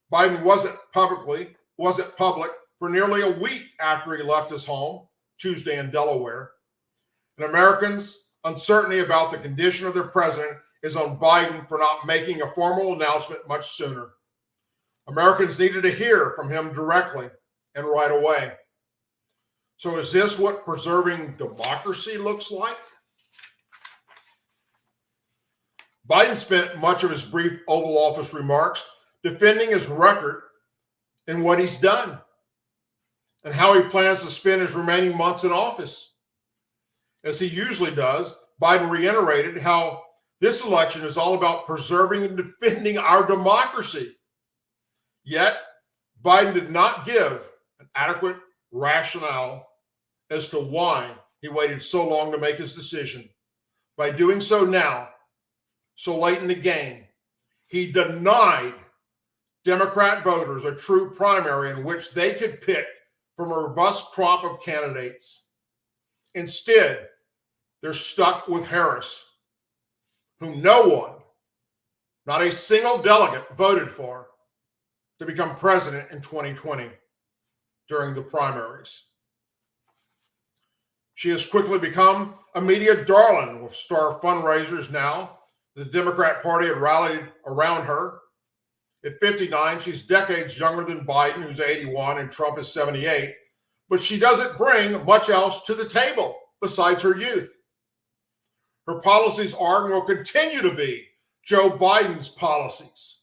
Biden wasn't public for nearly a week after he left his home Tuesday in Delaware. And Americans' uncertainty about the condition of their president is on Biden for not making a formal announcement much sooner. Americans needed to hear from him directly and right away. So is this what preserving democracy looks like? Biden spent much of his brief Oval Office remarks defending his record and what he's done and how he plans to spend his remaining months in office. As he usually does, Biden reiterated how this election is all about preserving and defending our democracy. Yet, Biden did not give an adequate rationale as to why he waited so long to make his decision. By doing so now, so late in the game, he denied Democrat voters a true primary in which they could pick from a robust crop of candidates. Instead, they're stuck with Harris, whom no one, not a single delegate, voted for to become president in 2020 during the primaries. She has quickly become a media darling with star fundraisers now. The Democrat Party had rallied around her. At 59, she's decades younger than Biden, who's 81, and Trump is 78. But she doesn't bring much else to the table besides her youth. Her policies are and will continue to be Joe Biden's policies.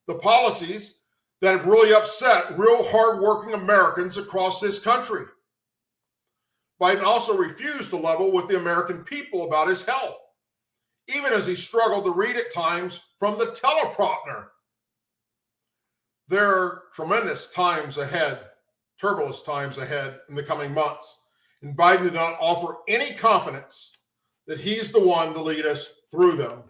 The policies that have really upset real hardworking Americans across this country. Biden also refused to level with the American people about his health, even as he struggled to read at times from the teleprompter. There are tremendous times ahead, turbulent times ahead in the coming months, and Biden did not offer any confidence that he's the one to lead us through them.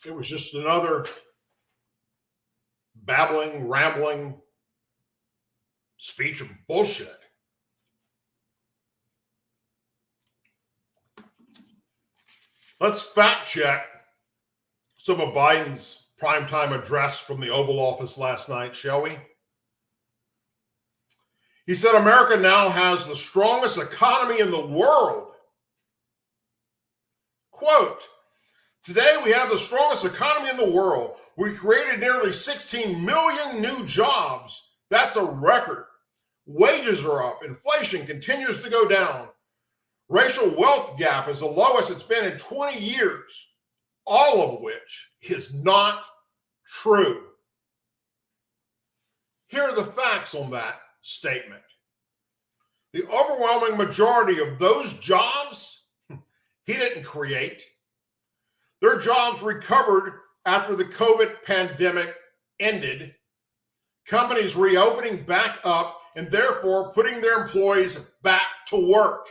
It was just another babbling, rambling speech of bullshit. Let's fact check some of Biden's primetime address from the Oval Office last night, shall we? He said America now has the strongest economy in the world. Quote, "Today we have the strongest economy in the world. We created nearly 16 million new jobs. That's a record. Wages are up. Inflation continues to go down. Racial wealth gap is the lowest it's been in 20 years, all of which is not true." Here are the facts on that statement. The overwhelming majority of those jobs, he didn't create. Their jobs recovered after the COVID pandemic ended, companies reopening back up and therefore putting their employees back to work.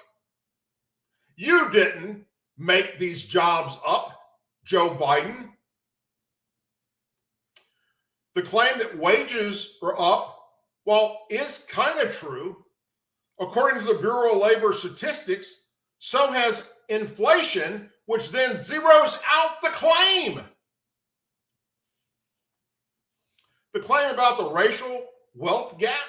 You didn't make these jobs up, Joe Biden. The claim that wages are up, well, is kind of true. According to the Bureau of Labor Statistics, so has inflation, which then zeroes out the claim. The claim about the racial wealth gap,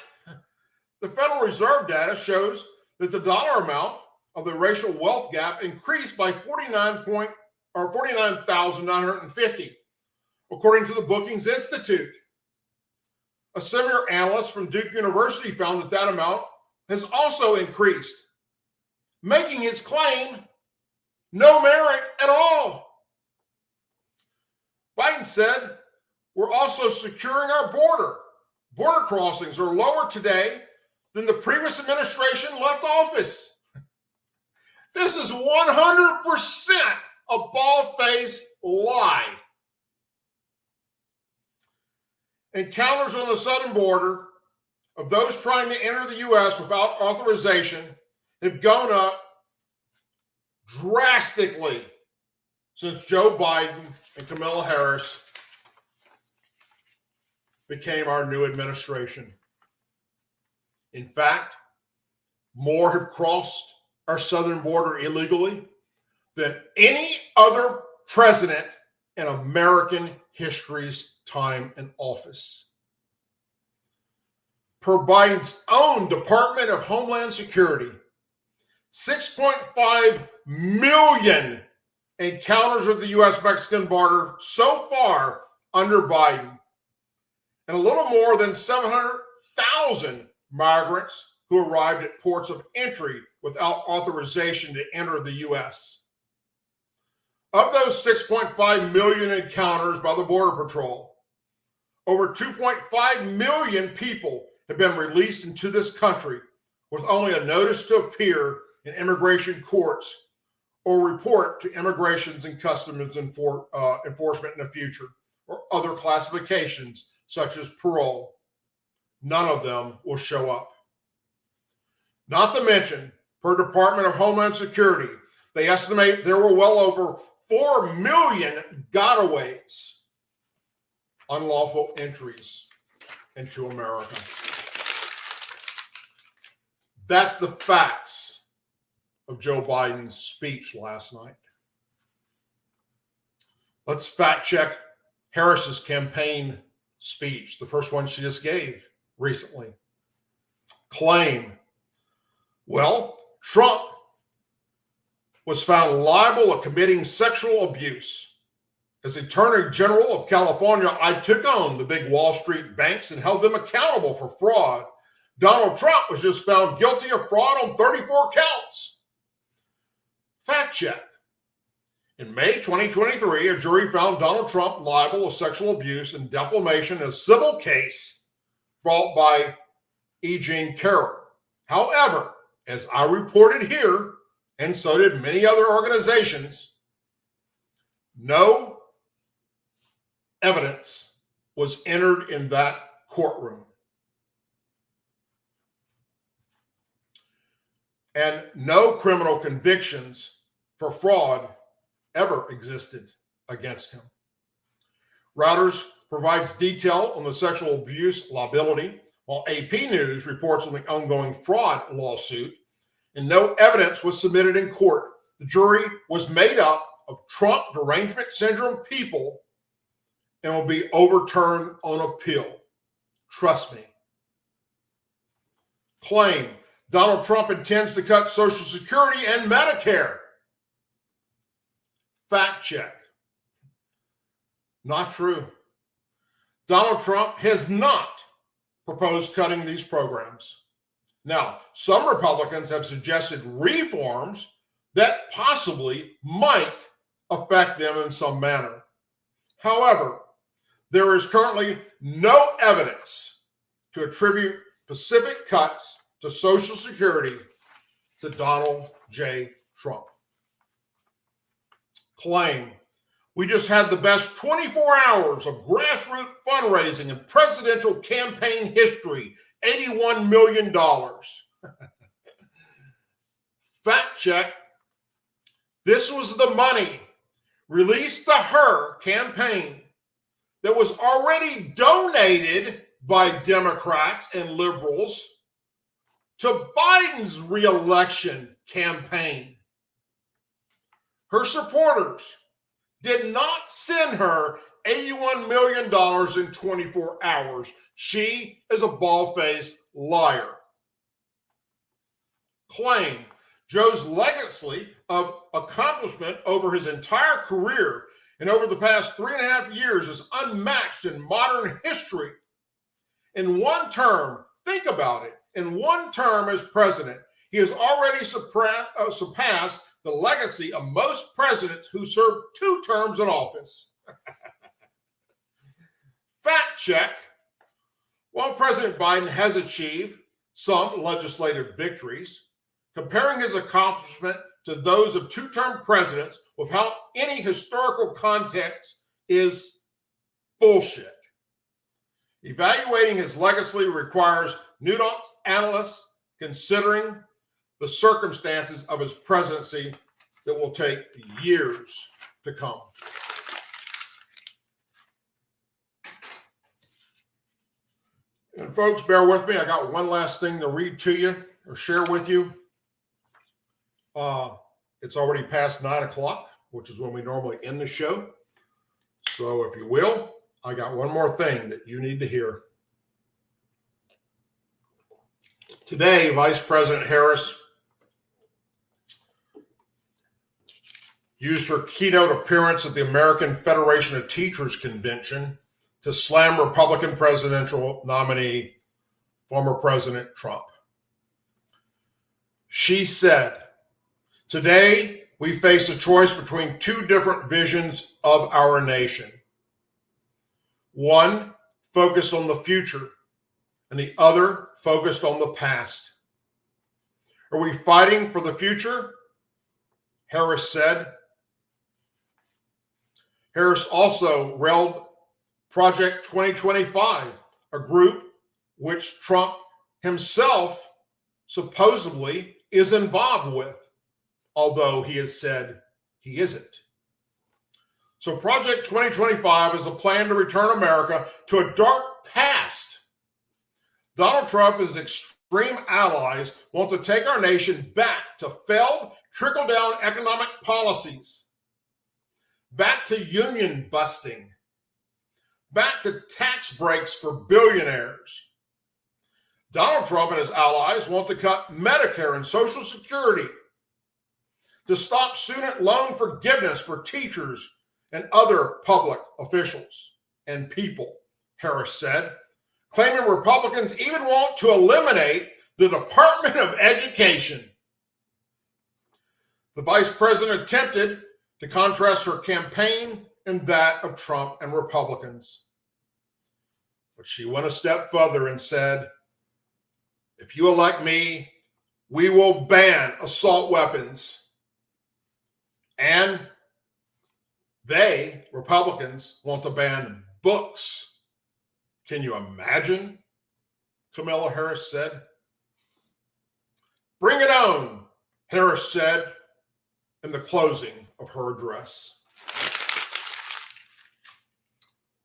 the Federal Reserve data shows that the dollar amount of the racial wealth gap increased by 49,950, according to the Brookings Institute. A similar analyst from Duke University found that that amount has also increased, making his claim no merit at all. Biden said, "We're also securing our border. Border crossings are lower today than the previous administration left office." This is 100% a bald-faced lie. Encounters on the southern border of those trying to enter the U.S. without authorization have gone up drastically since Joe Biden and Kamala Harris became our new administration. In fact, more have crossed our southern border illegally than any other president in American history's time in office. per Biden's own Department of Homeland Security. 6.5 million encounters with the U.S.-Mexican border so far under Biden, and a little more than 700,000 migrants who arrived at ports of entry without authorization to enter the U.S. Of those 6.5 million encounters by the Border Patrol, over 2.5 million people have been released into this country with only a notice to appear in immigration courts or report to Immigrations and Customs Enforcement in the future, or other classifications such as parole. None of them will show up. Not to mention, per Department of Homeland Security, they estimate there were well over 4 million gotaways, unlawful entries into America. That's the facts of Joe Biden's speech last night. Let's fact check Harris's campaign speech, the first one she just gave recently. Claim, well, Trump was found liable of committing sexual abuse. As Attorney General of California, I took on the big Wall Street banks and held them accountable for fraud. Donald Trump was just found guilty of fraud on 34 counts. Fact check. In May 2023, a jury found Donald Trump liable of sexual abuse and defamation in a civil case brought by E. Jean Carroll. However, as I reported here, and so did many other organizations, no evidence was entered in that courtroom. And no criminal convictions for fraud ever existed against him. Reuters provides detail on the sexual abuse liability, while AP News reports on the ongoing fraud lawsuit, and no evidence was submitted in court. The jury was made up of Trump derangement syndrome people and will be overturned on appeal. Trust me. Claim, Donald Trump intends to cut Social Security and Medicare. Fact check. Not true. Donald Trump has not proposed cutting these programs. Now, some Republicans have suggested reforms that possibly might affect them in some manner. However, there is currently no evidence to attribute specific cuts to Social Security to Donald J. Trump. Claim, we just had the best 24 hours of grassroots fundraising in presidential campaign history, $81 million. Fact check. This was the money released to her campaign that was already donated by Democrats and liberals to Biden's re-election campaign. Her supporters did not send her $81 million in 24 hours. She is a bald-faced liar. Claim, Joe's legacy of accomplishment over his entire career and over the past 3.5 years is unmatched in modern history. In one term, think about it, in one term as president, he has already surpassed the legacy of most presidents who served 2 terms in office. Fact check. While President Biden has achieved some legislative victories, comparing his accomplishment to those of 2-term presidents without any historical context is bullshit. Evaluating his legacy requires nuanced analysis considering the circumstances of his presidency that will take years to come. And folks, bear with me. I got one last thing to read to you or share with you. It's already past 9 o'clock, which is when we normally end the show. So if you will, I got one more thing that you need to hear. Today, Vice President Harris used her keynote appearance at the American Federation of Teachers Convention to slam Republican presidential nominee, former President Trump. She said, "Today, we face a choice between two different visions of our nation. One focused on the future, and the other focused on the past. Are we fighting for the future?" Harris said. Harris also railed Project 2025, a group which Trump himself supposedly is involved with, although he has said he isn't. So Project 2025 is a plan to return America to a dark past. Donald Trump and his extreme allies want to take our nation back to failed trickle-down economic policies, back to union busting, back to tax breaks for billionaires. Donald Trump and his allies want to cut Medicare and Social Security, to stop student loan forgiveness for teachers and other public officials and people, Harris said, claiming Republicans even want to eliminate the Department of Education. The vice president attempted to contrast her campaign and that of Trump and Republicans. But she went a step further and said, "If you elect me, we will ban assault weapons." And they, Republicans, want to ban books. Can you imagine? Kamala Harris said. "Bring it on," Harris said in the closing of her address.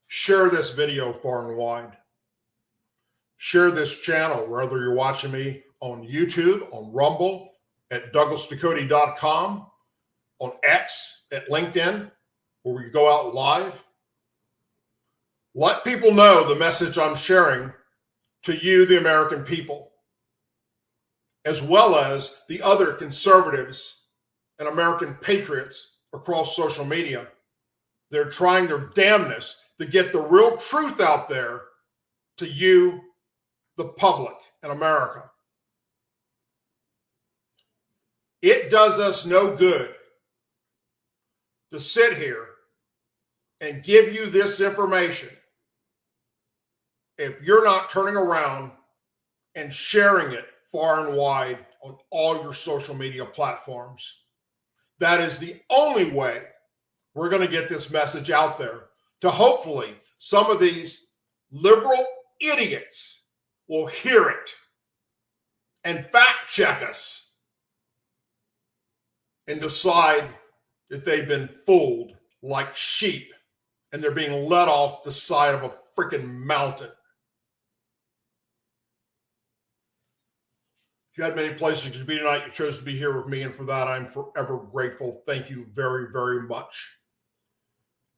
Share this video far and wide. Share this channel, whether you're watching me on YouTube, on Rumble, at douglasducote.com, on X, at LinkedIn, where we go out live. Let people know the message I'm sharing to you, the American people, as well as the other conservatives and American patriots across social media. They're trying their damnness to get the real truth out there to you, the public in America. It does us no good to sit here and give you this information if you're not turning around and sharing it far and wide on all your social media platforms. That is the only way we're going to get this message out there to hopefully some of these liberal idiots will hear it and fact check us and decide that they've been fooled like sheep and they're being led off the side of a freaking mountain. You had many places you could be tonight. You chose to be here with me, and for that, I'm forever grateful. Thank you very, very much.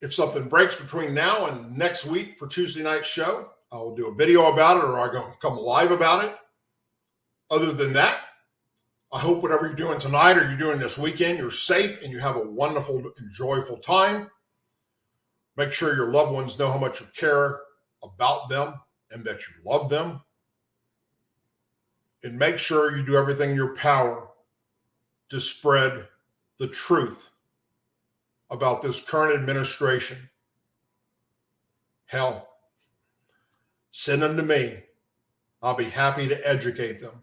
If something breaks between now and next week for Tuesday night's show, I will do a video about it, or I'll go come live about it. Other than that, I hope whatever you're doing tonight or you're doing this weekend, you're safe and you have a wonderful and joyful time. Make sure your loved ones know how much you care about them and that you love them. And make sure you do everything in your power to spread the truth about this current administration. Hell, send them to me. I'll be happy to educate them.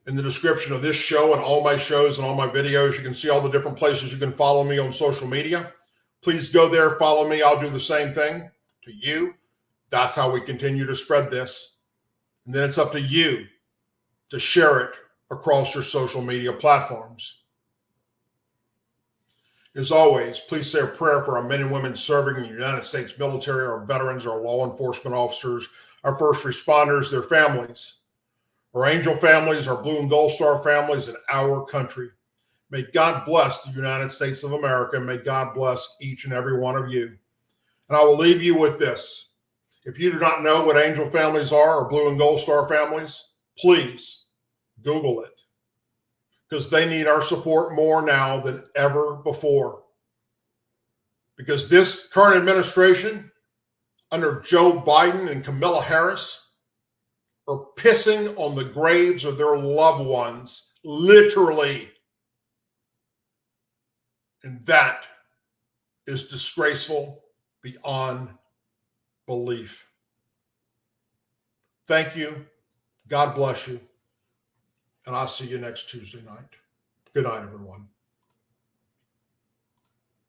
In the description of this show and all my shows and all my videos, you can see all the different places you can follow me on social media. Please go there, follow me. I'll do the same thing to you. That's how we continue to spread this. And then it's up to you to share it across your social media platforms. As always, please say a prayer for our men and women serving in the United States military, our veterans, our law enforcement officers, our first responders, their families, our angel families, our blue and gold star families, and our country. May God bless the United States of America. May God bless each and every one of you. And I will leave you with this. If you do not know what angel families are or blue and gold star families, please Google it, because they need our support more now than ever before. Because this current administration under Joe Biden and Kamala Harris are pissing on the graves of their loved ones, literally. And that is disgraceful beyond belief. Thank you. God bless you. And I'll see you next Tuesday night. Good night, everyone.